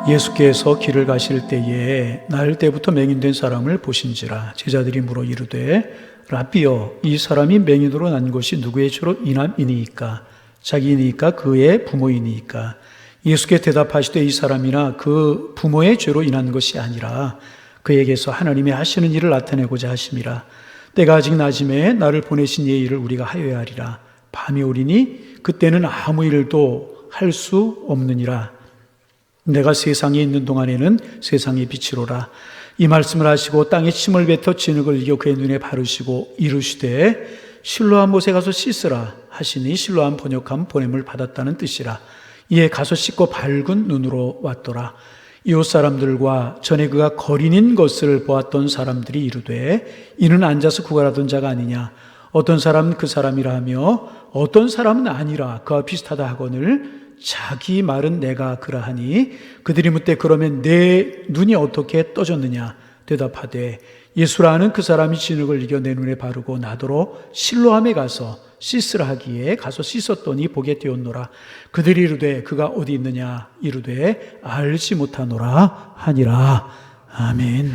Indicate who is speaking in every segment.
Speaker 1: 예수께서 길을 가실 때에 나흘 때부터 맹인된 사람을 보신지라. 제자들이 물어 이르되 라삐여, 이 사람이 맹인으로 난 것이 누구의 죄로 인함이니이까? 자기이니까 그의 부모이니까? 예수께 대답하시되 이 사람이나 그 부모의 죄로 인한 것이 아니라 그에게서 하나님이 하시는 일을 나타내고자 하심이라. 때가 아직 낮음에 나를 보내신 이의 일을 우리가 하여야 하리라. 밤이 오리니 그때는 아무 일도 할 수 없느니라. 내가 세상에 있는 동안에는 세상의 빛이로라. 이 말씀을 하시고 땅에 침을 뱉어 진흙을 이겨 그의 눈에 바르시고 이르시되 실로암 못에 가서 씻으라 하시니 실로암 번역하면 보냄을 받았다는 뜻이라. 이에 가서 씻고 밝은 눈으로 왔더라. 이웃 사람들과 전에 그가 거린인 것을 보았던 사람들이 이르되 이는 앉아서 구걸하던 자가 아니냐. 어떤 사람은 그 사람이라 하며 어떤 사람은 아니라 그와 비슷하다 하거늘 자기 말은 내가 그러하니 그들이 묻되 그러면 내 눈이 어떻게 떠졌느냐. 대답하되 예수라 하는 그 사람이 진흙을 이겨 내 눈에 바르고 나더러 실로암에 가서 씻으라 하기에 가서 씻었더니 보게 되었노라. 그들이 이르되 그가 어디 있느냐. 이르되 알지 못하노라 하니라. 아멘.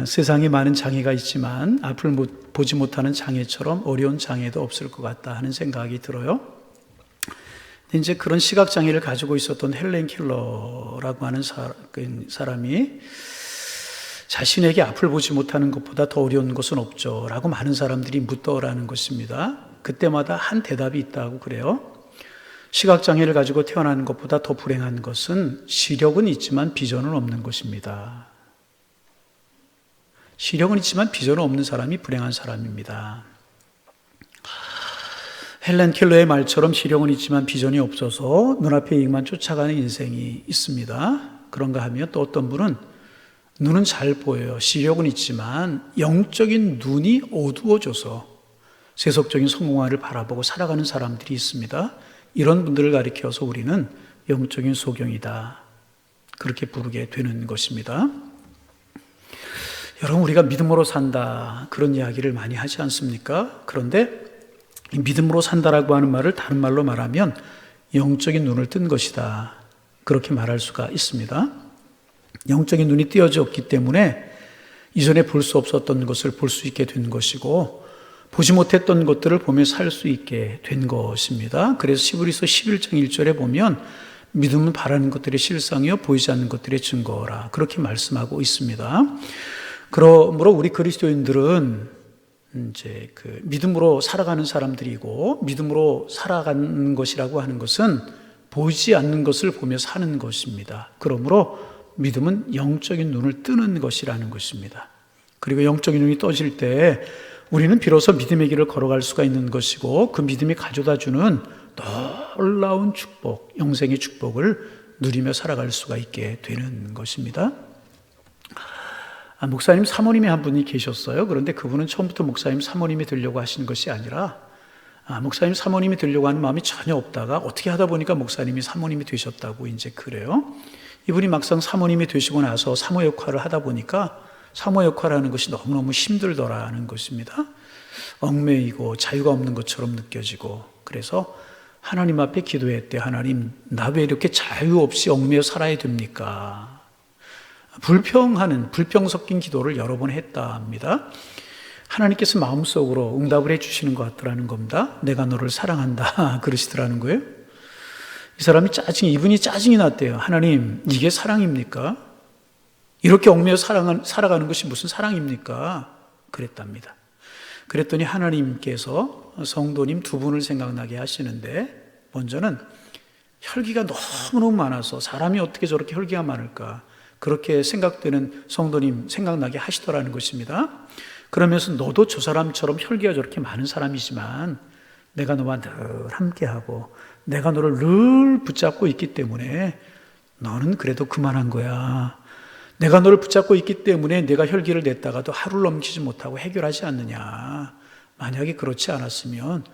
Speaker 1: 세상에 많은 장애가 있지만 앞을 보지 못하는 장애처럼 어려운 장애도 없을 것 같다 하는 생각이 들어요. 이제 그런 시각장애를 가지고 있었던 헬렌 켈러라고 하는 사람이 자신에게 앞을 보지 못하는 것보다 더 어려운 것은 없죠 라고 많은 사람들이 묻더라는 것입니다. 그때마다 한 대답이 있다고 그래요. 시각장애를 가지고 태어나는 것보다 더 불행한 것은 시력은 있지만 비전은 없는 것입니다. 시력은 있지만 비전은 없는 사람이 불행한 사람입니다. 헬렌 켈러의 말처럼 시력은 있지만 비전이 없어서 눈앞의 이익만 쫓아가는 인생이 있습니다. 그런가 하면 또 어떤 분은 눈은 잘 보여요. 시력은 있지만 영적인 눈이 어두워져서 세속적인 성공화를 바라보고 살아가는 사람들이 있습니다. 이런 분들을 가리켜서 우리는 영적인 소경이다 그렇게 부르게 되는 것입니다. 여러분, 우리가 믿음으로 산다 그런 이야기를 많이 하지 않습니까? 그런데 믿음으로 산다라고 하는 말을 다른 말로 말하면 영적인 눈을 뜬 것이다 그렇게 말할 수가 있습니다. 영적인 눈이 띄어졌기 때문에 이전에 볼 수 없었던 것을 볼 수 있게 된 것이고 보지 못했던 것들을 보며 살 수 있게 된 것입니다. 그래서 히브리서 11장 1절에 보면 믿음은 바라는 것들의 실상이요 보이지 않는 것들의 증거라 그렇게 말씀하고 있습니다. 그러므로 우리 그리스도인들은 이제 그 믿음으로 살아가는 사람들이고 믿음으로 살아가는 것이라고 하는 것은 보이지 않는 것을 보며 사는 것입니다. 그러므로 믿음은 영적인 눈을 뜨는 것이라는 것입니다. 그리고 영적인 눈이 떠질 때 우리는 비로소 믿음의 길을 걸어갈 수가 있는 것이고 그 믿음이 가져다 주는 놀라운 축복, 영생의 축복을 누리며 살아갈 수가 있게 되는 것입니다. 목사님 사모님이 한 분이 계셨어요. 그런데 그분은 처음부터 목사님 사모님이 되려고 하신 것이 아니라 목사님 사모님이 되려고 하는 마음이 전혀 없다가 어떻게 하다 보니까 목사님이 사모님이 되셨다고 이제 그래요. 이분이 막상 사모님이 되시고 나서 사모 역할을 하다 보니까 사모 역할을 하는 것이 너무너무 힘들더라는 것입니다. 얽매이고 자유가 없는 것처럼 느껴지고 그래서 하나님 앞에 기도했대. 하나님, 나 왜 이렇게 자유 없이 얽매여 살아야 됩니까? 불평 섞인 기도를 여러 번 했다 합니다. 하나님께서 마음속으로 응답을 해주시는 것 같더라는 겁니다. 내가 너를 사랑한다 그러시더라는 거예요. 이분이 짜증이 났대요. 하나님, 이게 사랑입니까? 이렇게 얽매여 살아가는 것이 무슨 사랑입니까? 그랬답니다. 그랬더니 하나님께서 성도님 두 분을 생각나게 하시는데 먼저는 혈기가 너무너무 많아서 사람이 어떻게 저렇게 혈기가 많을까 그렇게 생각되는 성도님 생각나게 하시더라는 것입니다. 그러면서 너도 저 사람처럼 혈기가 저렇게 많은 사람이지만 내가 너와 늘 함께하고 내가 너를 늘 붙잡고 있기 때문에 너는 그래도 그만한 거야. 내가 너를 붙잡고 있기 때문에 내가 혈기를 냈다가도 하루를 넘기지 못하고 해결하지 않느냐. 만약에 그렇지 않았으면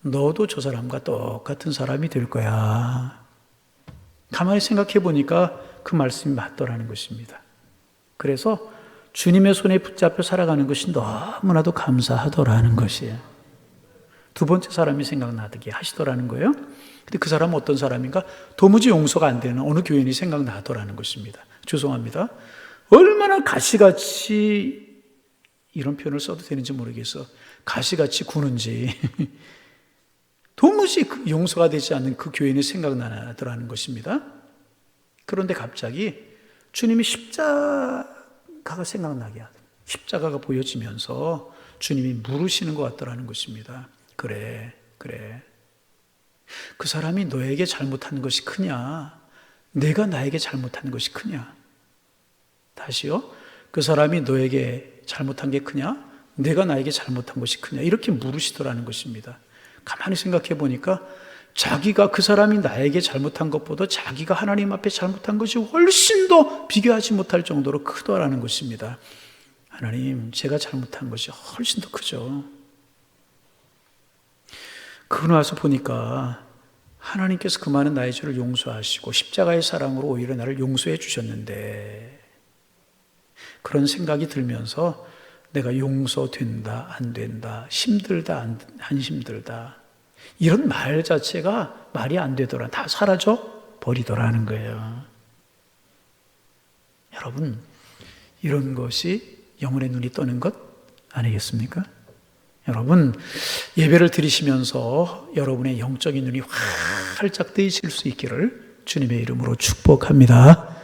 Speaker 1: 너도 저 사람과 똑같은 사람이 될 거야. 가만히 생각해 보니까 그 말씀이 맞더라는 것입니다. 그래서 주님의 손에 붙잡혀 살아가는 것이 너무나도 감사하더라는 것이에요. 두 번째 사람이 생각나게 하시더라는 거예요. 근데 그 사람은 어떤 사람인가? 도무지 용서가 안 되는 어느 교인이 생각나더라는 것입니다. 죄송합니다. 얼마나 가시같이, 이런 표현을 써도 되는지 모르겠어, 가시같이 구는지 도무지 용서가 되지 않는 그 교인이 생각나더라는 것입니다. 그런데 갑자기 주님이 십자가가 생각나게 하더라. 십자가가 보여지면서 주님이 물으시는 것 같더라는 것입니다. 그래. 그 사람이 너에게 잘못한 것이 크냐? 내가 나에게 잘못한 것이 크냐? 다시요. 그 사람이 너에게 잘못한 게 크냐? 내가 나에게 잘못한 것이 크냐? 이렇게 물으시더라는 것입니다. 가만히 생각해 보니까 자기가, 그 사람이 나에게 잘못한 것보다 자기가 하나님 앞에 잘못한 것이 훨씬 더 비교하지 못할 정도로 크더라는 것입니다. 하나님, 제가 잘못한 것이 훨씬 더 크죠. 그러고 나서 보니까 하나님께서 그 많은 나의 죄를 용서하시고 십자가의 사랑으로 오히려 나를 용서해 주셨는데, 그런 생각이 들면서 내가 용서된다, 안 된다, 힘들다, 안 힘들다, 이런 말 자체가 말이 안 되더라, 다 사라져 버리더라는 거예요. 여러분, 이런 것이 영혼의 눈이 떠는 것 아니겠습니까? 여러분, 예배를 드리시면서 여러분의 영적인 눈이 활짝 뜨이실 수 있기를 주님의 이름으로 축복합니다.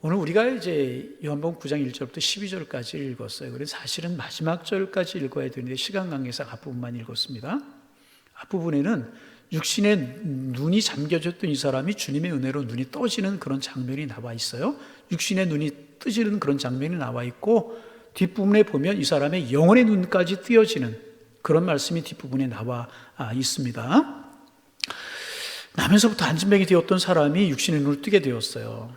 Speaker 1: 오늘 우리가 이제 요한복음 9장 1절부터 12절까지 읽었어요. 그래서 사실은 마지막 절까지 읽어야 되는데 시간 관계상 앞부분만 읽었습니다. 앞부분에는 육신의 눈이 잠겨졌던 이 사람이 주님의 은혜로 눈이 떠지는 그런 장면이 나와 있어요. 육신의 눈이 뜨지는 그런 장면이 나와 있고, 뒷부분에 보면 이 사람의 영혼의 눈까지 뜨여지는 그런 말씀이 뒷부분에 나와 있습니다. 나면서부터 안진뱅이 되었던 사람이 육신의 눈을 뜨게 되었어요.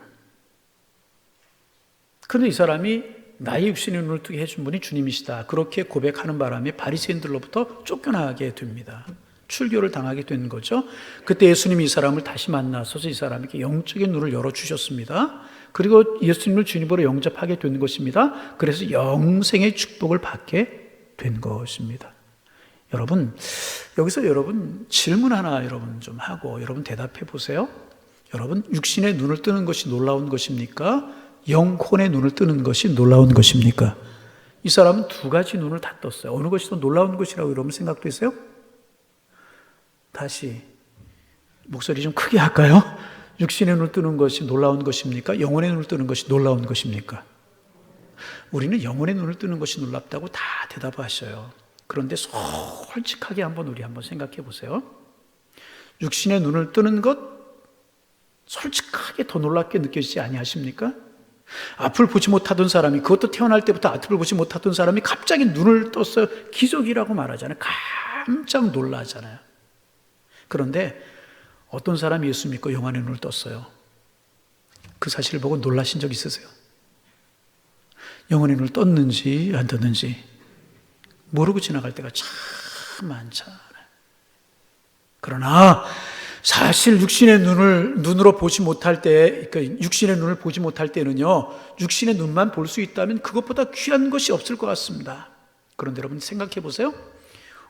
Speaker 1: 그런데 이 사람이 나의 육신의 눈을 뜨게 해준 분이 주님이시다, 그렇게 고백하는 바람에 바리새인들로부터 쫓겨나게 됩니다. 출교를 당하게 된 거죠. 그때 예수님이 이 사람을 다시 만나셔서 이 사람에게 영적인 눈을 열어주셨습니다. 그리고 예수님을 주님으로 영접하게 된 것입니다. 그래서 영생의 축복을 받게 된 것입니다. 여러분, 여기서 여러분 질문 하나 여러분 좀 하고 여러분 대답해 보세요. 여러분, 육신의 눈을 뜨는 것이 놀라운 것입니까? 영혼의 눈을 뜨는 것이 놀라운 것입니까? 이 사람은 두 가지 눈을 다 떴어요. 어느 것이 더 놀라운 것이라고 여러분 생각되세요? 다시 목소리 좀 크게 할까요? 육신의 눈을 뜨는 것이 놀라운 것입니까? 영혼의 눈을 뜨는 것이 놀라운 것입니까? 우리는 영혼의 눈을 뜨는 것이 놀랍다고 다 대답하셔요. 그런데 솔직하게 우리 한번 생각해 보세요. 육신의 눈을 뜨는 것 솔직하게 더 놀랍게 느껴지지 아니하십니까? 앞을 보지 못하던 사람이, 그것도 태어날 때부터 앞을 보지 못하던 사람이 갑자기 눈을 떴어요. 기적이라고 말하잖아요. 깜짝 놀라잖아요. 그런데 어떤 사람이 예수 믿고 영혼의 눈을 떴어요. 그 사실을 보고 놀라신 적 있으세요? 영혼의 눈을 떴는지 안 떴는지 모르고 지나갈 때가 참 많잖아요. 그러나 사실 육신의 눈으로 보지 못할 때, 그러니까 육신의 눈을 보지 못할 때는요, 육신의 눈만 볼 수 있다면 그것보다 귀한 것이 없을 것 같습니다. 그런데 여러분 생각해 보세요.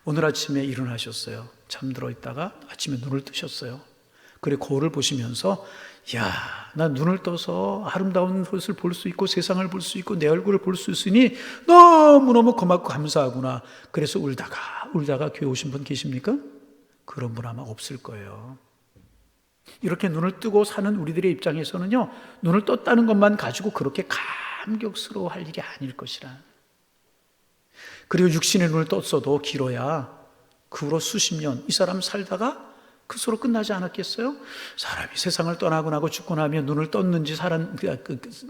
Speaker 1: 오늘 아침에 일어나셨어요. 잠들어 있다가 아침에 눈을 뜨셨어요. 그리고 거울을 보시면서, 야, 나 눈을 떠서 아름다운 것을 볼 수 있고 세상을 볼 수 있고 내 얼굴을 볼 수 있으니 너무너무 고맙고 감사하구나. 그래서 울다가 교회 오신 분 계십니까? 그런 분 아마 없을 거예요. 이렇게 눈을 뜨고 사는 우리들의 입장에서는요, 눈을 떴다는 것만 가지고 그렇게 감격스러워할 일이 아닐 것이라. 그리고 육신의 눈을 떴어도 길어야 그 후로 수십 년 이 사람 살다가 그 수로 끝나지 않았겠어요? 사람이 세상을 떠나고 나고 죽고 나면 눈을 떴는지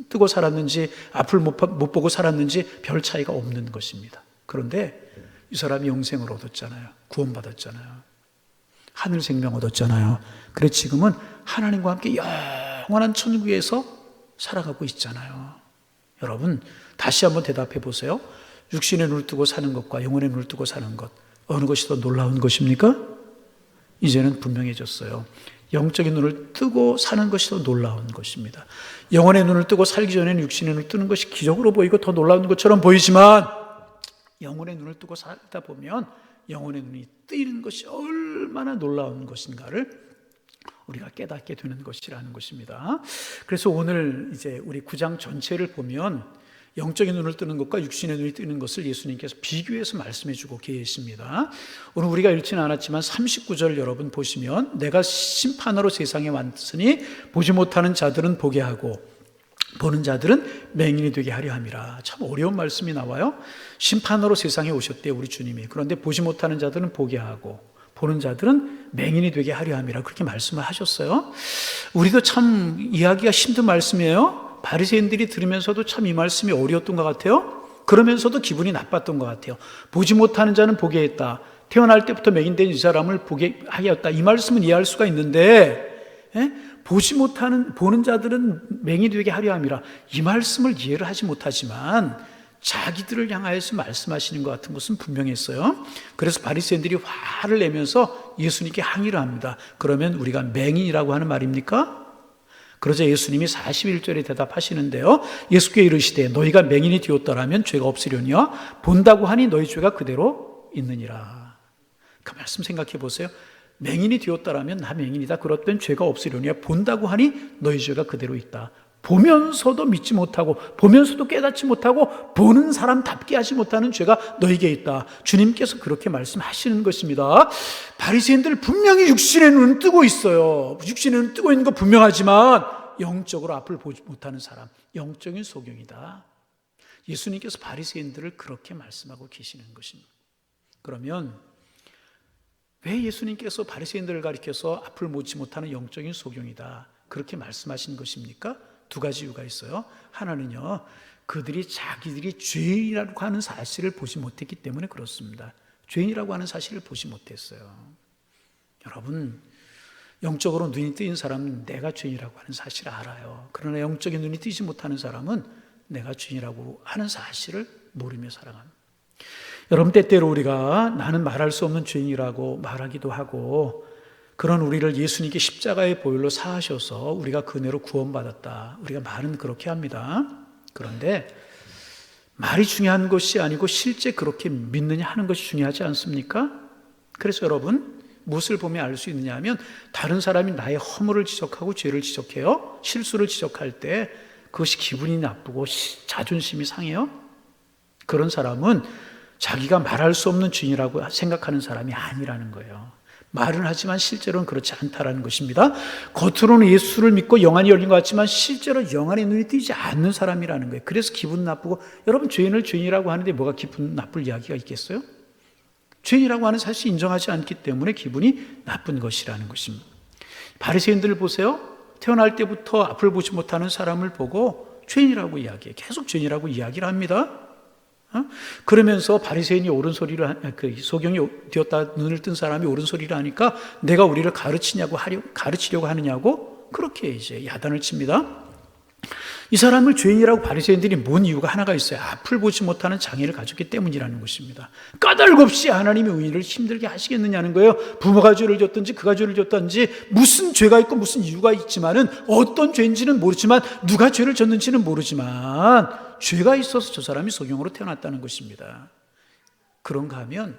Speaker 1: 뜨고 살았는지 앞을 못 보고 살았는지 별 차이가 없는 것입니다. 그런데 이 사람이 영생을 얻었잖아요. 구원받았잖아요. 하늘 생명 얻었잖아요. 그래 지금은 하나님과 함께 영원한 천국에서 살아가고 있잖아요. 여러분, 다시 한번 대답해 보세요. 육신의 눈을 뜨고 사는 것과 영혼의 눈을 뜨고 사는 것, 어느 것이 더 놀라운 것입니까? 이제는 분명해졌어요. 영적인 눈을 뜨고 사는 것이 더 놀라운 것입니다. 영혼의 눈을 뜨고 살기 전에는 육신의 눈을 뜨는 것이 기적으로 보이고 더 놀라운 것처럼 보이지만, 영혼의 눈을 뜨고 살다 보면 영혼의 눈이 뜨이는 것이 얼마나 놀라운 것인가를 우리가 깨닫게 되는 것이라는 것입니다. 그래서 오늘 이제 우리 9장 전체를 보면 영적인 눈을 뜨는 것과 육신의 눈이 뜨는 것을 예수님께서 비교해서 말씀해 주고 계십니다. 오늘 우리가 읽지는 않았지만 39절 여러분 보시면 내가 심판으로 세상에 왔으니 보지 못하는 자들은 보게 하고 보는 자들은 맹인이 되게 하려 함이라. 참 어려운 말씀이 나와요. 심판으로 세상에 오셨대요, 우리 주님이. 그런데 보지 못하는 자들은 보게 하고 보는 자들은 맹인이 되게 하려 함이라, 그렇게 말씀을 하셨어요. 우리도 참 이해하기가 힘든 말씀이에요. 바리새인들이 들으면서도 참 이 말씀이 어려웠던 것 같아요. 그러면서도 기분이 나빴던 것 같아요. 보지 못하는 자는 보게 했다. 태어날 때부터 맹인된 이 사람을 보게 하였다. 이 말씀은 이해할 수가 있는데, 보는 자들은 맹인이 되게 하려 함이라. 이 말씀을 이해를 하지 못하지만 자기들을 향하여서 말씀하시는 것 같은 것은 분명했어요. 그래서 바리새인들이 화를 내면서 예수님께 항의를 합니다. 그러면 우리가 맹인이라고 하는 말입니까? 그러자 예수님이 41절에 대답하시는데요. 예수께 이르시되 너희가 맹인이 되었더라면 죄가 없으려니와 본다고 하니 너희 죄가 그대로 있느니라. 그 말씀 생각해 보세요. 맹인이 되었더라면 나 맹인이다. 그렇던 죄가 없으려니와 본다고 하니 너희 죄가 그대로 있다. 보면서도 믿지 못하고 보면서도 깨닫지 못하고 보는 사람답게 하지 못하는 죄가 너희에게 있다. 주님께서 그렇게 말씀하시는 것입니다. 바리새인들 분명히 육신의 눈은 뜨고 있어요. 육신의 눈은 뜨고 있는 거 분명하지만 영적으로 앞을 보지 못하는 사람, 영적인 소경이다. 예수님께서 바리새인들을 그렇게 말씀하고 계시는 것입니다. 그러면 왜 예수님께서 바리새인들을 가리켜서 앞을 보지 못하는 영적인 소경이다 그렇게 말씀하신 것입니까? 두 가지 이유가 있어요. 하나는요, 그들이 자기들이 죄인이라고 하는 사실을 보지 못했기 때문에 그렇습니다. 죄인이라고 하는 사실을 보지 못했어요. 여러분, 영적으로 눈이 뜨인 사람은 내가 죄인이라고 하는 사실을 알아요. 그러나 영적인 눈이 뜨지 못하는 사람은 내가 죄인이라고 하는 사실을 모르며 살아갑니다. 여러분, 때때로 우리가 나는 말할 수 없는 죄인이라고 말하기도 하고, 그런 우리를 예수님께 십자가의 보혈로 사하셔서 우리가 그 은혜로 구원받았다. 우리가 말은 그렇게 합니다. 그런데 말이 중요한 것이 아니고 실제 그렇게 믿느냐 하는 것이 중요하지 않습니까? 그래서 여러분, 무엇을 보면 알 수 있느냐 하면 다른 사람이 나의 허물을 지적하고 죄를 지적해요. 실수를 지적할 때 그것이 기분이 나쁘고 자존심이 상해요. 그런 사람은 자기가 말할 수 없는 죄인이라고 생각하는 사람이 아니라는 거예요. 말은 하지만 실제로는 그렇지 않다라는 것입니다. 겉으로는 예수를 믿고 영안이 열린 것 같지만 실제로 영안의 눈이 뜨이지 않는 사람이라는 거예요. 그래서 기분 나쁘고, 여러분 죄인을 죄인이라고 하는데 뭐가 기분 나쁠 이야기가 있겠어요? 죄인이라고 하는 사실을 인정하지 않기 때문에 기분이 나쁜 것이라는 것입니다. 바리새인들을 보세요. 태어날 때부터 앞을 보지 못하는 사람을 보고 죄인이라고 이야기해요. 계속 죄인이라고 이야기를 합니다. 그러면서 바리새인이 옳은 소리를, 소경이 되었다 눈을 뜬 사람이 옳은 소리를 하니까 내가 우리를 가르치려고 하느냐고 그렇게 이제 야단을 칩니다. 이 사람을 죄인이라고 바리새인들이 본 이유가 하나가 있어요. 앞을 보지 못하는 장애를 가졌기 때문이라는 것입니다. 까닭 없이 하나님의 의인을 힘들게 하시겠느냐는 거예요. 부모가 죄를 졌든지 그가 죄를 졌든지 무슨 죄가 있고 무슨 이유가 있지만은 어떤 죄인지는 모르지만 누가 죄를 졌는지는 모르지만 죄가 있어서 저 사람이 소경으로 태어났다는 것입니다. 그런가 하면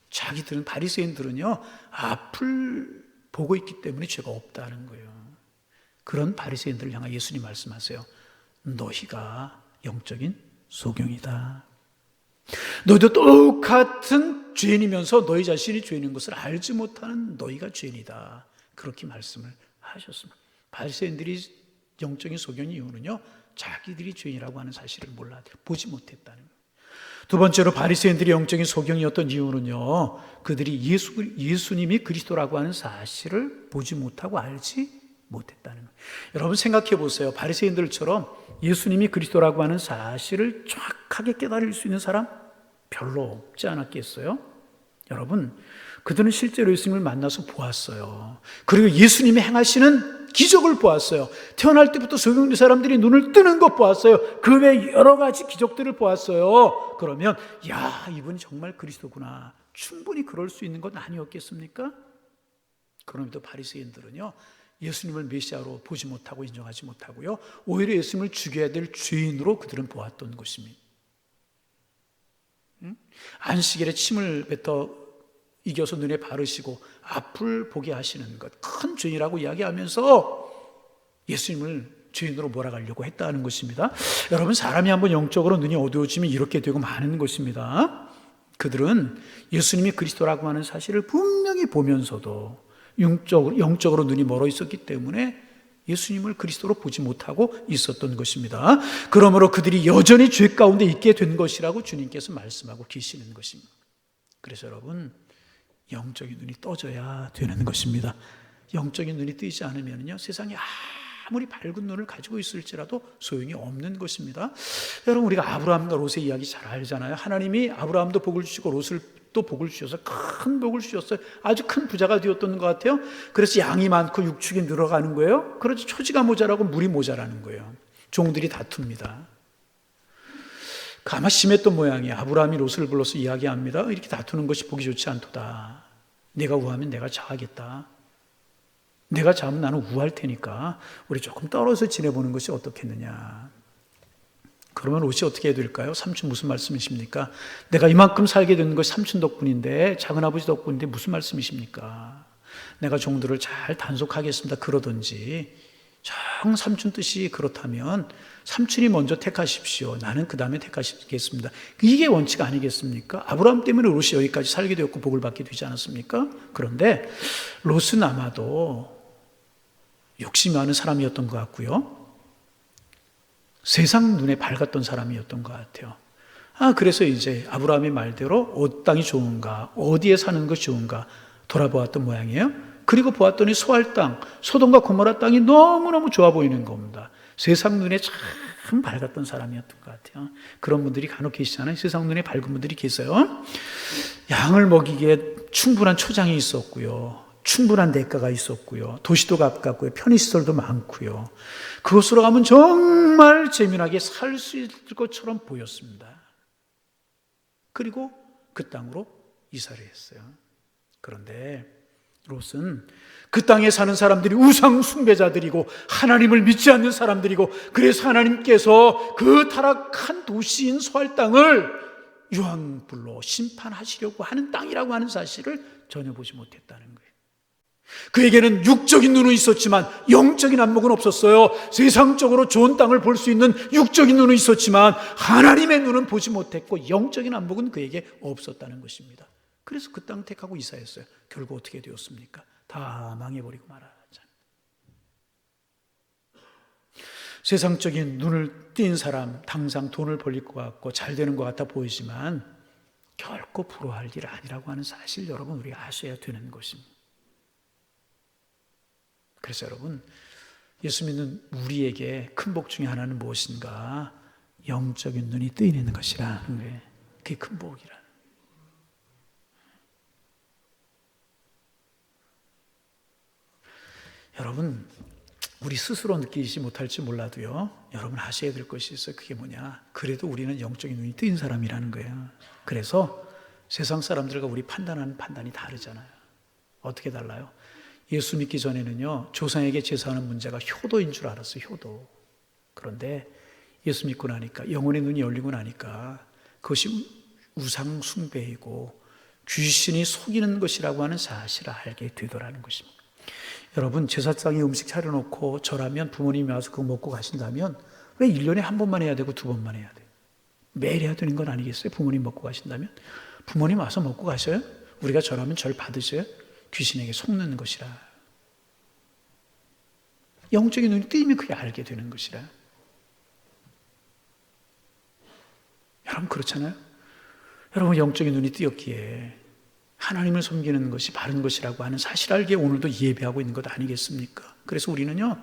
Speaker 1: 자기들은, 바리새인들은요, 앞을 보고 있기 때문에 죄가 없다는 거예요. 그런 바리새인들을 향해 예수님 말씀하세요. 너희가 영적인 소경이다. 너희도 똑같은 죄인이면서 너희 자신이 죄인인 것을 알지 못하는 너희가 죄인이다. 그렇게 말씀을 하셨습니다. 바리새인들이 영적인 소경인 이유는요, 자기들이 죄인이라고 하는 사실을 보지 못했다는 거예요. 두 번째로 바리새인들이 영적인 소경이었던 이유는요, 그들이 예수님이 그리스도라고 하는 사실을 보지 못하고 알지 못했다는 거예요. 여러분 생각해 보세요. 바리새인들처럼 예수님이 그리스도라고 하는 사실을 정확하게 깨달을 수 있는 사람 별로 없지 않았겠어요? 여러분, 그들은 실제로 예수님을 만나서 보았어요. 그리고 예수님이 행하시는 기적을 보았어요. 태어날 때부터 소경된 사람들이 눈을 뜨는 것 보았어요. 그 외에 여러 가지 기적들을 보았어요. 그러면 야, 이분이 정말 그리스도구나. 충분히 그럴 수 있는 것 아니었겠습니까? 그럼에도 바리새인들은요, 예수님을 메시아로 보지 못하고 인정하지 못하고요, 오히려 예수님을 죽여야 될 죄인으로 그들은 보았던 것입니다. 안식일에 침을 뱉어 이겨서 눈에 바르시고 앞을 보게 하시는 것, 큰 죄인이라고 이야기하면서 예수님을 죄인으로 몰아가려고 했다는 것입니다. 여러분, 사람이 한번 영적으로 눈이 어두워지면 이렇게 되고 마는 것입니다. 그들은 예수님이 그리스도라고 하는 사실을 분명히 보면서도 영적으로 눈이 멀어 있었기 때문에 예수님을 그리스도로 보지 못하고 있었던 것입니다. 그러므로 그들이 여전히 죄 가운데 있게 된 것이라고 주님께서 말씀하고 계시는 것입니다. 그래서 여러분, 영적인 눈이 떠져야 되는 것입니다. 영적인 눈이 뜨이지 않으면요, 세상에 아무리 밝은 눈을 가지고 있을지라도 소용이 없는 것입니다. 여러분, 우리가 아브라함과 롯의 이야기 잘 알잖아요. 하나님이 아브라함도 복을 주시고 롯을 또 복을 주셔서 큰 복을 주셨어요. 아주 큰 부자가 되었던 것 같아요. 그래서 양이 많고 육축이 늘어가는 거예요. 그래서 초지가 모자라고 물이 모자라는 거예요. 종들이 다툽니다. 아마 심했던 모양이에요. 아브라함이 롯을 불러서 이야기합니다. 이렇게 다투는 것이 보기 좋지 않도다. 내가 우하면 내가 자하겠다. 내가 자면 나는 우할 테니까 우리 조금 떨어져 지내보는 것이 어떻겠느냐. 그러면 롯이 어떻게 해야 될까요? 삼촌 무슨 말씀이십니까? 내가 이만큼 살게 되는 것이 삼촌 덕분인데, 작은아버지 덕분인데 무슨 말씀이십니까? 내가 종들을 잘 단속하겠습니다. 그러든지, 정 삼촌 뜻이 그렇다면 삼촌이 먼저 택하십시오. 나는 그 다음에 택하시겠습니다. 이게 원칙 아니겠습니까? 아브라함 때문에 롯이 여기까지 살게 되었고 복을 받게 되지 않았습니까? 그런데 롯은 아마도 욕심이 많은 사람이었던 것 같고요, 세상 눈에 밝았던 사람이었던 것 같아요. 그래서 이제 아브라함의 말대로 어떤 땅이 좋은가, 어디에 사는 것이 좋은가 돌아보았던 모양이에요. 그리고 보았더니 소알 땅, 소돔과 고모라 땅이 너무너무 좋아 보이는 겁니다. 세상 눈에 참 밝았던 사람이었던 것 같아요. 그런 분들이 간혹 계시잖아요. 세상 눈에 밝은 분들이 계세요. 양을 먹이기에 충분한 초장이 있었고요, 충분한 대가가 있었고요, 도시도 가깝고요, 편의시설도 많고요, 그곳으로 가면 정말 재미나게 살 수 있을 것처럼 보였습니다. 그리고 그 땅으로 이사를 했어요. 그런데 롯은 그 땅에 사는 사람들이 우상 숭배자들이고 하나님을 믿지 않는 사람들이고, 그래서 하나님께서 그 타락한 도시인 소알 땅을 유황불로 심판하시려고 하는 땅이라고 하는 사실을 전혀 보지 못했다는 거예요. 그에게는 육적인 눈은 있었지만 영적인 안목은 없었어요. 세상적으로 좋은 땅을 볼 수 있는 육적인 눈은 있었지만 하나님의 눈은 보지 못했고 영적인 안목은 그에게 없었다는 것입니다. 그래서 그 땅 택하고 이사했어요. 결국 어떻게 되었습니까? 다 망해버리고 말았잖아요. 세상적인 눈을 띈 사람, 당장 돈을 벌릴 것 같고 잘 되는 것 같아 보이지만 결코 부러워할 일 아니라고 하는 사실, 여러분, 우리가 아셔야 되는 것입니다. 그래서 여러분, 예수 믿는 우리에게 큰 복 중에 하나는 무엇인가? 영적인 눈이 뜨이는 것이라는 거예요. 그게 큰 복이라. 여러분, 우리 스스로 느끼지 못할지 몰라도요, 여러분 하셔야 될 것이 있어요. 그게 뭐냐? 그래도 우리는 영적인 눈이 뜨인 사람이라는 거예요. 그래서 세상 사람들과 우리 판단하는 판단이 다르잖아요. 어떻게 달라요? 예수 믿기 전에는요, 조상에게 제사하는 문제가 효도인 줄 알았어요. 효도. 그런데 예수 믿고 나니까, 영혼의 눈이 열리고 나니까 그것이 우상 숭배이고 귀신이 속이는 것이라고 하는 사실을 알게 되더라는 것입니다. 여러분, 제사상에 음식 차려놓고 저라면 부모님이 와서 그거 먹고 가신다면 왜 1년에 한 번만 해야 되고 두 번만 해야 돼요? 매일 해야 되는 건 아니겠어요? 부모님 먹고 가신다면? 부모님 와서 먹고 가셔요? 우리가 저라면 절 받으셔요? 귀신에게 속는 것이라. 영적인 눈이 뜨이면 그게 알게 되는 것이라. 여러분, 그렇잖아요? 여러분, 영적인 눈이 뜨였기에 하나님을 섬기는 것이 바른 것이라고 하는 사실 알기에 오늘도 예배하고 있는 것 아니겠습니까? 그래서 우리는요,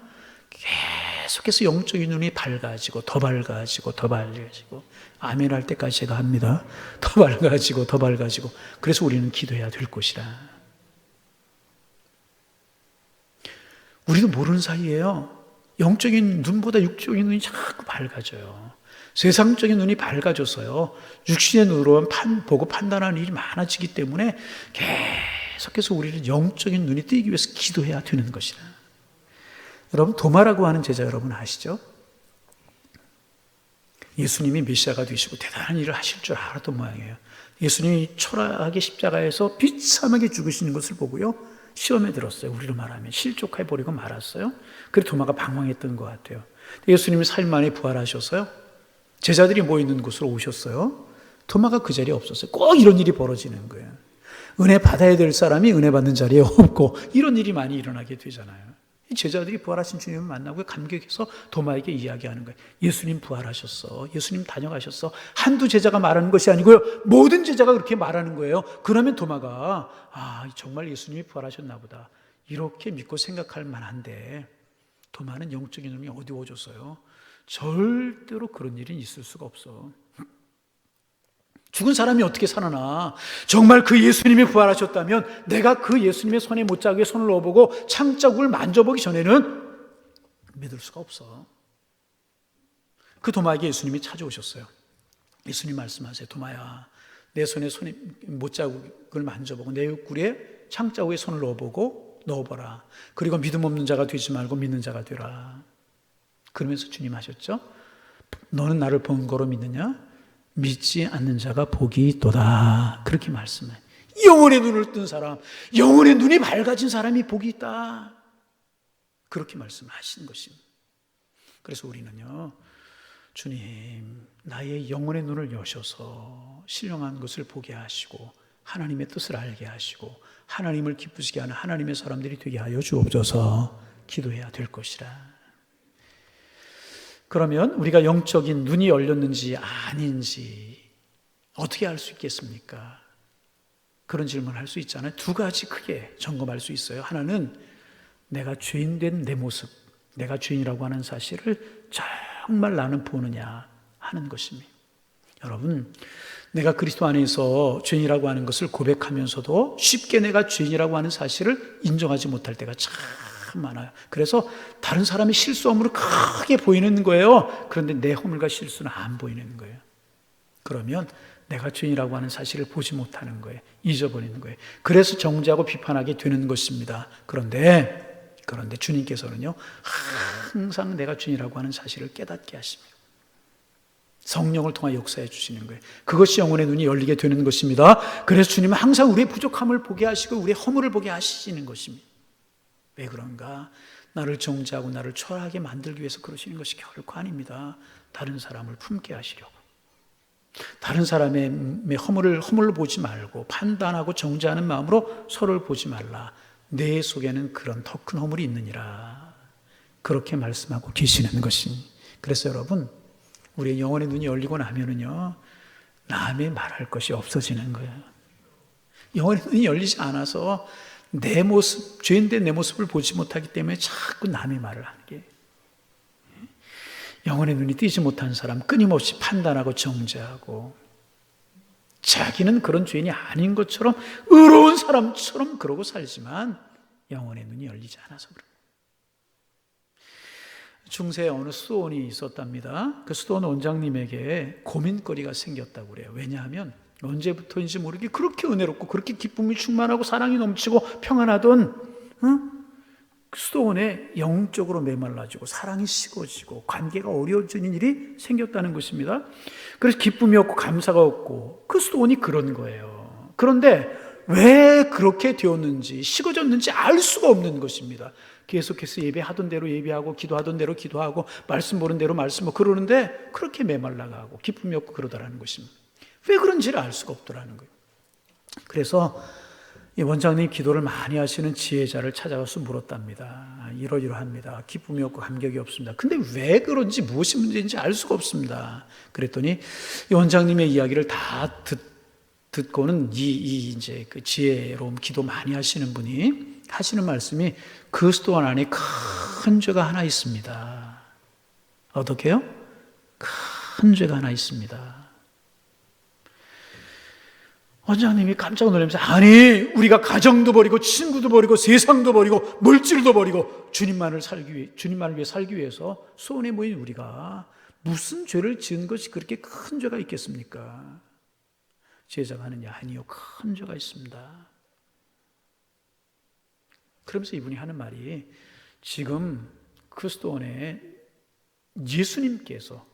Speaker 1: 계속해서 영적인 눈이 밝아지고 더 밝아지고 더 밝아지고, 아멘 할 때까지 제가 합니다. 더 밝아지고 더 밝아지고, 그래서 우리는 기도해야 될 것이라. 우리도 모르는 사이에요, 영적인 눈보다 육적인 눈이 자꾸 밝아져요. 세상적인 눈이 밝아져서요, 육신의 눈으로만 보고 판단하는 일이 많아지기 때문에 계속해서 우리는 영적인 눈이 뜨이기 위해서 기도해야 되는 것이라. 여러분, 도마라고 하는 제자 여러분 아시죠? 예수님이 메시아가 되시고 대단한 일을 하실 줄 알았던 모양이에요. 예수님이 초라하게 십자가에서 비참하게 죽으시는 것을 보고요, 시험에 들었어요. 우리로 말하면 실족해버리고 말았어요. 그래서 도마가 방황했던 것 같아요. 예수님이 4일 만에 부활하셔서요, 제자들이 모이는 곳으로 오셨어요. 도마가 그 자리에 없었어요. 꼭 이런 일이 벌어지는 거예요. 은혜 받아야 될 사람이 은혜 받는 자리에 없고, 이런 일이 많이 일어나게 되잖아요. 제자들이 부활하신 주님을 만나고 감격해서 도마에게 이야기하는 거예요. 예수님 부활하셨어. 예수님 다녀가셨어. 한두 제자가 말하는 것이 아니고요, 모든 제자가 그렇게 말하는 거예요. 그러면 도마가 정말 예수님이 부활하셨나 보다, 이렇게 믿고 생각할 만한데, 도마는 영적인 눈이 어두워졌어요. 절대로 그런 일은 있을 수가 없어. 죽은 사람이 어떻게 살아나? 정말 그 예수님이 부활하셨다면 내가 그 예수님의 손에 못자국에 손을 넣어보고 창자국을 만져보기 전에는 믿을 수가 없어. 그 도마에게 예수님이 찾아오셨어요. 예수님 말씀하세요. 도마야, 내 손에 못자국을 만져보고 내 옆구리에 창자국에 손을 넣어보라. 그리고 믿음 없는 자가 되지 말고 믿는 자가 되라. 그러면서 주님 하셨죠? 너는 나를 본 거로 믿느냐? 믿지 않는 자가 복이 있도다. 그렇게 말씀해. 영혼의 눈을 뜬 사람, 영혼의 눈이 밝아진 사람이 복이 있다. 그렇게 말씀하신 것입니다. 그래서 우리는요, 주님, 나의 영혼의 눈을 여셔서 신령한 것을 보게 하시고 하나님의 뜻을 알게 하시고 하나님을 기쁘시게 하는 하나님의 사람들이 되게 하여 주옵소서 기도해야 될 것이라. 그러면 우리가 영적인 눈이 열렸는지 아닌지 어떻게 알 수 있겠습니까? 그런 질문을 할 수 있잖아요. 두 가지 크게 점검할 수 있어요. 하나는 내가 죄인된 내 모습, 내가 죄인이라고 하는 사실을 정말 나는 보느냐 하는 것입니다. 여러분, 내가 그리스도 안에서 죄인이라고 하는 것을 고백하면서도 쉽게 내가 죄인이라고 하는 사실을 인정하지 못할 때가 참 많아요. 그래서 다른 사람의 실수 허물을 크게 보이는 거예요. 그런데 내 허물과 실수는 안 보이는 거예요. 그러면 내가 죄인이라고 하는 사실을 보지 못하는 거예요. 잊어버리는 거예요. 그래서 정죄하고 비판하게 되는 것입니다. 그런데 주님께서는요, 항상 내가 죄인이라고 하는 사실을 깨닫게 하십니다. 성령을 통해 역사해 주시는 거예요. 그것이 영혼의 눈이 열리게 되는 것입니다. 그래서 주님은 항상 우리의 부족함을 보게 하시고 우리의 허물을 보게 하시는 것입니다. 왜 그런가? 나를 정죄하고 나를 초라하게 만들기 위해서 그러시는 것이 결코 아닙니다. 다른 사람을 품게 하시려고. 다른 사람의 허물을 보지 말고 판단하고 정죄하는 마음으로 서로를 보지 말라. 내 속에는 그런 더 큰 허물이 있느니라. 그렇게 말씀하고 계시는 것입니다. 그래서 여러분, 우리의 영혼의 눈이 열리고 나면은요, 남의 말할 것이 없어지는 거예요. 영혼의 눈이 열리지 않아서 내 모습, 죄인된 내 모습을 보지 못하기 때문에 자꾸 남의 말을 하는 게, 영혼의 눈이 띄지 못한 사람 끊임없이 판단하고 정죄하고 자기는 그런 죄인이 아닌 것처럼 의로운 사람처럼 그러고 살지만 영혼의 눈이 열리지 않아서 그래요. 중세에 어느 수도원이 있었답니다. 그 수도원 원장님에게 고민거리가 생겼다고 그래요. 왜냐하면 언제부터인지 모르게 그렇게 은혜롭고 그렇게 기쁨이 충만하고 사랑이 넘치고 평안하던 수도원에 영적으로 메말라지고 사랑이 식어지고 관계가 어려워지는 일이 생겼다는 것입니다. 그래서 기쁨이 없고 감사가 없고 그 수도원이 그런 거예요. 그런데 왜 그렇게 되었는지, 식어졌는지 알 수가 없는 것입니다. 계속해서 예배하던 대로 예배하고 기도하던 대로 기도하고 말씀 보는 대로 말씀하고 그러는데 그렇게 메말라가고 기쁨이 없고 그러더라는 것입니다. 왜 그런지를 알 수가 없더라는 거예요. 그래서 이 원장님이 기도를 많이 하시는 지혜자를 찾아가서 물었답니다. 이러이러합니다. 기쁨이 없고 감격이 없습니다. 근데 왜 그런지 무엇이 문제인지 알 수가 없습니다. 그랬더니 이 원장님의 이야기를 다 듣고는 이제 그 지혜로운 기도 많이 하시는 분이 하시는 말씀이 그 수도원 안에 큰 죄가 하나 있습니다. 어떻게요? 큰 죄가 하나 있습니다. 원장님이 깜짝 놀라면서 아니 우리가 가정도 버리고 친구도 버리고 세상도 버리고 물질도 버리고 주님만을 위해 살기 위해서 수원에 모인 우리가 무슨 죄를 지은 것이 그렇게 큰 죄가 있겠습니까? 제자가 하느냐? 아니요, 큰 죄가 있습니다. 그러면서 이분이 하는 말이 지금 그 수도원에 예수님께서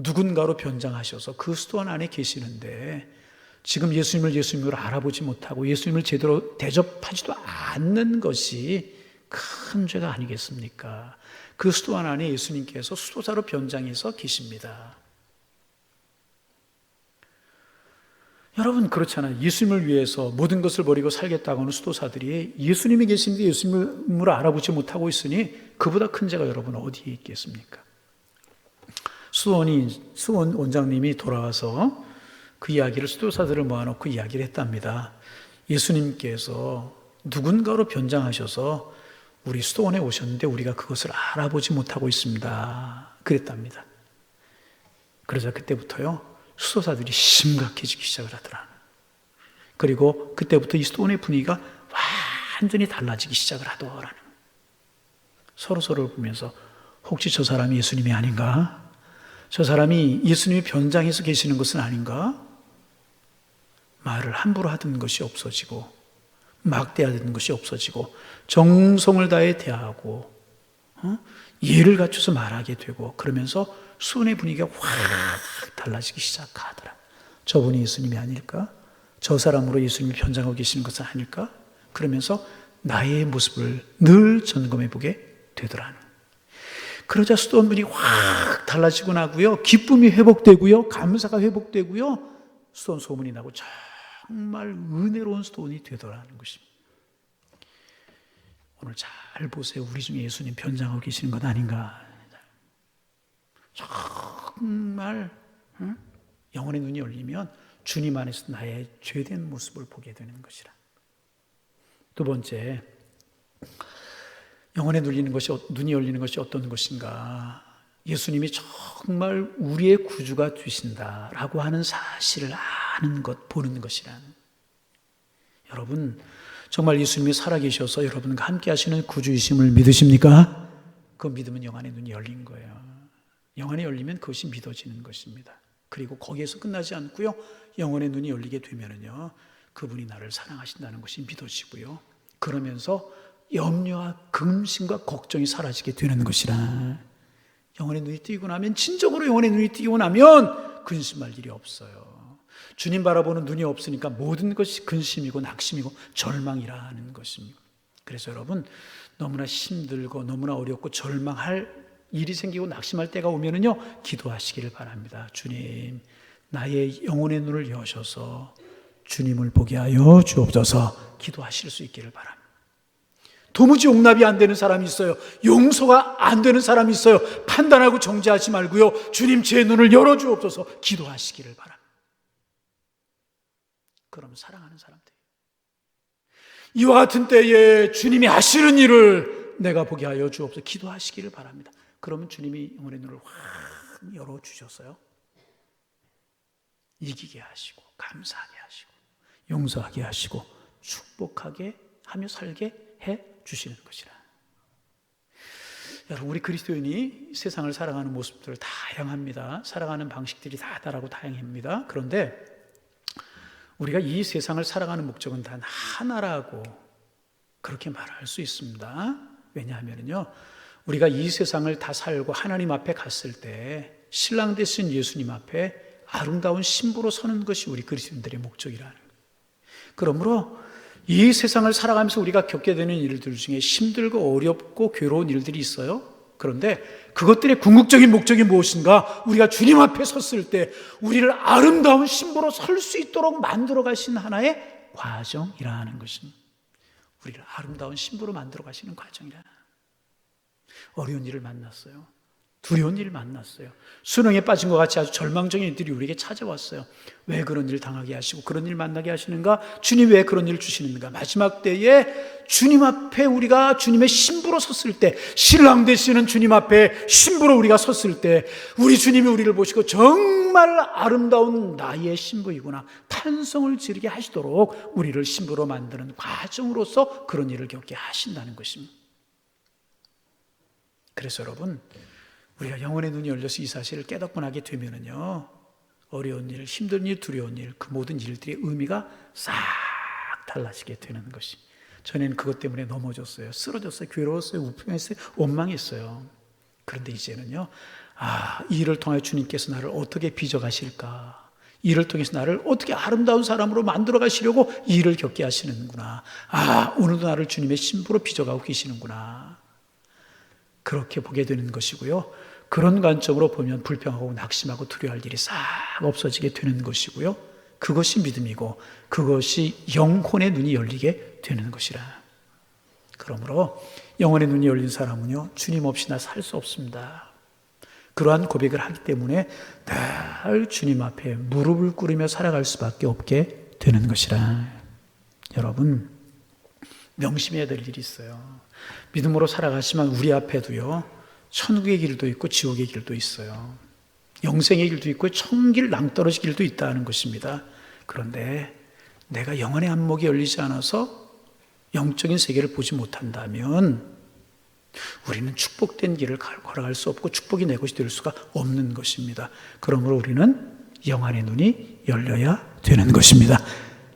Speaker 1: 누군가로 변장하셔서 그 수도원 안에 계시는데 지금 예수님을 예수님으로 알아보지 못하고 예수님을 제대로 대접하지도 않는 것이 큰 죄가 아니겠습니까? 그 수도원 안에 예수님께서 수도사로 변장해서 계십니다. 여러분 그렇잖아요. 예수님을 위해서 모든 것을 버리고 살겠다고 하는 수도사들이 예수님이 계신데 예수님을 알아보지 못하고 있으니 그보다 큰 죄가 여러분 어디에 있겠습니까? 수원 원장님이 돌아와서 그 이야기를 수도사들을 모아놓고 이야기를 했답니다. 예수님께서 누군가로 변장하셔서 우리 수도원에 오셨는데 우리가 그것을 알아보지 못하고 있습니다. 그랬답니다. 그러자 그때부터요 수도사들이 심각해지기 시작을 하더라. 그리고 그때부터 이 수도원의 분위기가 완전히 달라지기 시작을 하더라는. 서로를 보면서 혹시 저 사람이 예수님이 아닌가? 저 사람이 예수님이 변장해서 계시는 것은 아닌가? 말을 함부로 하던 것이 없어지고 막대하던 것이 없어지고 정성을 다해 대하고 예를 갖춰서 말하게 되고 그러면서 수원의 분위기가 확 달라지기 시작하더라. 저분이 예수님이 아닐까? 저 사람으로 예수님이 변장하고 계시는 것은 아닐까? 그러면서 나의 모습을 늘 점검해 보게 되더라는. 그러자 수도원 분위기 확 달라지고 나고요. 기쁨이 회복되고요. 감사가 회복되고요. 수도원 소문이 나고 정말 은혜로운 수도원이 되더라는 것입니다. 오늘 잘 보세요. 우리 중에 예수님 변장하고 계시는 것 아닌가? 정말 영혼의 눈이 열리면 주님 안에서 나의 죄된 모습을 보게 되는 것이라. 두 번째, 영혼에 눈이 열리는 것이 어떤 것인가? 예수님이 정말 우리의 구주가 되신다라고 하는 사실을 아는 것, 보는 것이란. 여러분, 정말 예수님이 살아계셔서 여러분과 함께 하시는 구주이심을 믿으십니까? 그 믿으면 영혼의 눈이 열린 거예요. 영혼이 열리면 그것이 믿어지는 것입니다. 그리고 거기에서 끝나지 않고요. 영혼의 눈이 열리게 되면은요. 그분이 나를 사랑하신다는 것이 믿어지고요. 그러면서 염려와 근심과 걱정이 사라지게 되는 것이라. 영혼의 눈이 뜨이고 나면, 진정으로 영혼의 눈이 뜨이고 나면 근심할 일이 없어요. 주님 바라보는 눈이 없으니까 모든 것이 근심이고 낙심이고 절망이라는 것입니다. 그래서 여러분, 너무나 힘들고 너무나 어렵고 절망할 일이 생기고 낙심할 때가 오면은요, 기도하시기를 바랍니다. 주님, 나의 영혼의 눈을 여셔서 주님을 보게 하여 주옵소서. 기도하실 수 있기를 바랍니다. 도무지 용납이 안 되는 사람이 있어요. 용서가 안 되는 사람이 있어요. 판단하고 정죄하지 말고요. 주님, 제 눈을 열어주옵소서. 기도하시기를 바랍니다. 그럼 사랑하는 사람들, 이와 같은 때에 주님이 하시는 일을 내가 보게 하여 주옵소서. 기도하시기를 바랍니다. 그러면 주님이 영혼의 눈을 확 열어주셔서요, 이기게 하시고 감사하게 하시고 용서하게 하시고 축복하게 하며 살게 해 주시는 것이라. 여러분, 우리 그리스도인이 세상을 살아가는 모습들 다양합니다. 살아가는 방식들이 다 다르고 다양합니다. 그런데 우리가 이 세상을 살아가는 목적은 단 하나라고 그렇게 말할 수 있습니다. 왜냐하면요, 우리가 이 세상을 다 살고 하나님 앞에 갔을 때 신랑 되신 예수님 앞에 아름다운 신부로 서는 것이 우리 그리스도인들의 목적이라는 거예요. 그러므로 이 세상을 살아가면서 우리가 겪게 되는 일들 중에 힘들고 어렵고 괴로운 일들이 있어요. 그런데 그것들의 궁극적인 목적이 무엇인가? 우리가 주님 앞에 섰을 때 우리를 아름다운 신부로 설 수 있도록 만들어 가신 하나의 과정이라는 것입니다. 우리를 아름다운 신부로 만들어 가시는 과정이라. 어려운 일을 만났어요. 두려운 일을 만났어요. 수능에 빠진 것 같이 아주 절망적인 일들이 우리에게 찾아왔어요. 왜 그런 일 당하게 하시고 그런 일 만나게 하시는가? 주님 왜 그런 일을 주시는가? 마지막 때에 주님 앞에 우리가 주님의 신부로 섰을 때, 신랑 되시는 주님 앞에 신부로 우리가 섰을 때 우리 주님이 우리를 보시고 정말 아름다운 나의 신부이구나, 탄성을 지르게 하시도록 우리를 신부로 만드는 과정으로서 그런 일을 겪게 하신다는 것입니다. 그래서 여러분, 우리가 영혼의 눈이 열려서 이 사실을 깨닫고 나게 되면은요, 어려운 일, 힘든 일, 두려운 일, 그 모든 일들의 의미가 싹 달라지게 되는 것이. 전에는 그것 때문에 넘어졌어요. 쓰러졌어요. 괴로웠어요. 우평했어요. 원망했어요. 그런데 이제는요, 이 일을 통해 주님께서 나를 어떻게 빚어가실까? 이 일을 통해서 나를 어떻게 아름다운 사람으로 만들어 가시려고 이 일을 겪게 하시는구나. 오늘도 나를 주님의 신부로 빚어가고 계시는구나. 그렇게 보게 되는 것이고요. 그런 관점으로 보면 불평하고 낙심하고 두려워할 일이 싹 없어지게 되는 것이고요. 그것이 믿음이고 그것이 영혼의 눈이 열리게 되는 것이라. 그러므로 영혼의 눈이 열린 사람은요, 주님 없이 나 살 수 없습니다. 그러한 고백을 하기 때문에 늘 주님 앞에 무릎을 꿇으며 살아갈 수밖에 없게 되는 것이라. 여러분, 명심해야 될 일이 있어요. 믿음으로 살아가시면 우리 앞에도요, 천국의 길도 있고 지옥의 길도 있어요. 영생의 길도 있고 천길 낭떠러지 길도 있다는 것입니다. 그런데 내가 영혼의 안목이 열리지 않아서 영적인 세계를 보지 못한다면 우리는 축복된 길을 걸어갈 수 없고 축복이 내 것이 될 수가 없는 것입니다. 그러므로 우리는 영안의 눈이 열려야 되는 것입니다.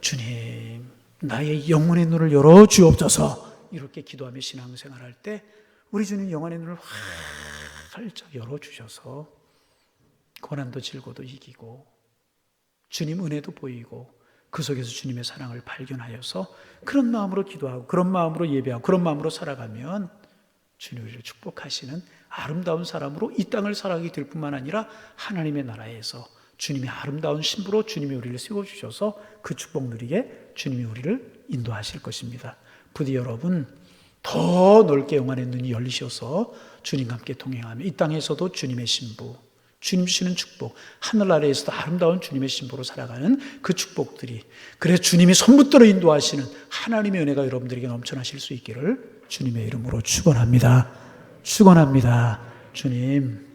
Speaker 1: 주님, 나의 영혼의 눈을 열어주옵소서. 이렇게 기도하며 신앙생활할 때 우리 주님 영혼의 눈을 활짝 열어주셔서 고난도 질고도 이기고 주님 은혜도 보이고 그 속에서 주님의 사랑을 발견하여서 그런 마음으로 기도하고 그런 마음으로 예배하고 그런 마음으로 살아가면 주님 우리를 축복하시는 아름다운 사람으로 이 땅을 살아가게 될 뿐만 아니라 하나님의 나라에서 주님의 아름다운 신부로 주님이 우리를 세워주셔서 그 축복 누리게 주님이 우리를 인도하실 것입니다. 부디 여러분 더 넓게 영안의 눈이 열리셔서 주님과 함께 동행하며 이 땅에서도 주님의 신부, 주님 주시는 축복, 하늘 아래에서도 아름다운 주님의 신부로 살아가는 그 축복들이, 그래서 주님이 손붙들어 인도하시는 하나님의 은혜가 여러분들에게 넘쳐나실 수 있기를 주님의 이름으로 축원합니다. 축원합니다. 주님,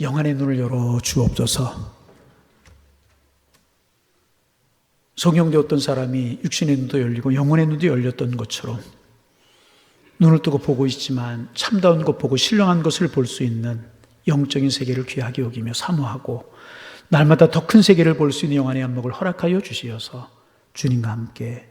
Speaker 1: 영안의 눈을 열어 주옵소서. 성경대 어떤 사람이 육신의 눈도 열리고 영혼의 눈도 열렸던 것처럼 눈을 뜨고 보고 있지만 참다운 것 보고 신령한 것을 볼 수 있는 영적인 세계를 귀하게 여기며 사모하고 날마다 더 큰 세계를 볼 수 있는 영안의 안목을 허락하여 주시어서 주님과 함께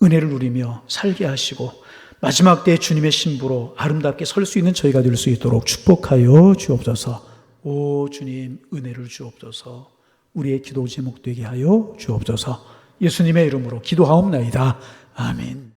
Speaker 1: 은혜를 누리며 살게 하시고 마지막 때에 주님의 신부로 아름답게 설 수 있는 저희가 될 수 있도록 축복하여 주옵소서. 오 주님, 은혜를 주옵소서. 우리의 기도 제목 되게 하여 주옵소서. 예수님의 이름으로 기도하옵나이다. 아멘.